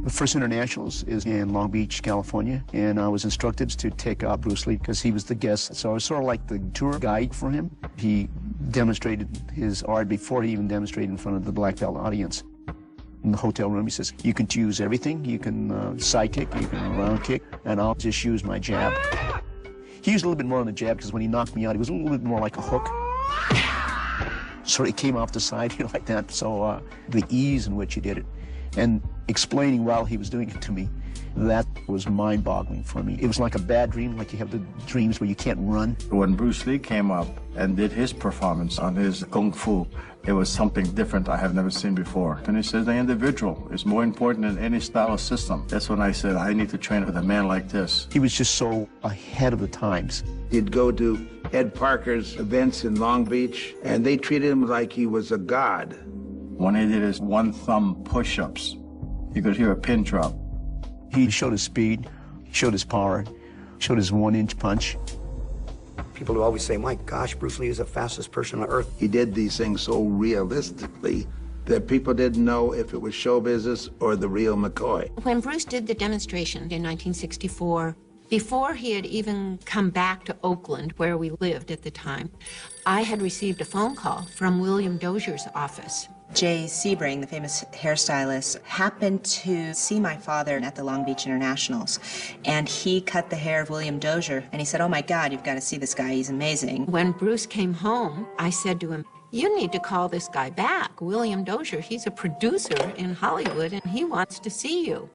The first internationals is in Long Beach, California, and I was instructed to take Bruce Lee because he was the guest. So I was sort of like the tour guide for him. He demonstrated his art before he even demonstrated in front of the black belt audience. In the hotel room, he says, you can use everything. You can side kick, you can round kick, and I'll just use my jab. He used a little bit more on the jab because when he knocked me out, he was a little bit more like a hook. So it came off the side like that. So the ease in which he did it and explaining while he was doing it to me, that was mind-boggling for me. It was like a bad dream, like you have the dreams where you can't run. When Bruce Lee came up and did his performance on his Kung Fu, it was something different I have never seen before. And he says the individual is more important than any style or system. That's when I said, I need to train with a man like this. He was just so ahead of the times. He'd go to Ed Parker's events in Long Beach, and they treated him like he was a god. When he did his one-thumb push-ups, you could hear a pin drop. He showed his speed, showed his power, showed his one-inch punch. People always say, my gosh, Bruce Lee is the fastest person on earth. He did these things so realistically that people didn't know if it was show business or the real McCoy. When Bruce did the demonstration in 1964, before he had even come back to Oakland, where we lived at the time, I had received a phone call from William Dozier's office. Jay Sebring, the famous hairstylist, happened to see my father at the Long Beach Internationals, and he cut the hair of William Dozier, and he said, oh my God, you've got to see this guy, he's amazing. When Bruce came home, I said to him, you need to call this guy back, William Dozier. He's a producer in Hollywood, and he wants to see you.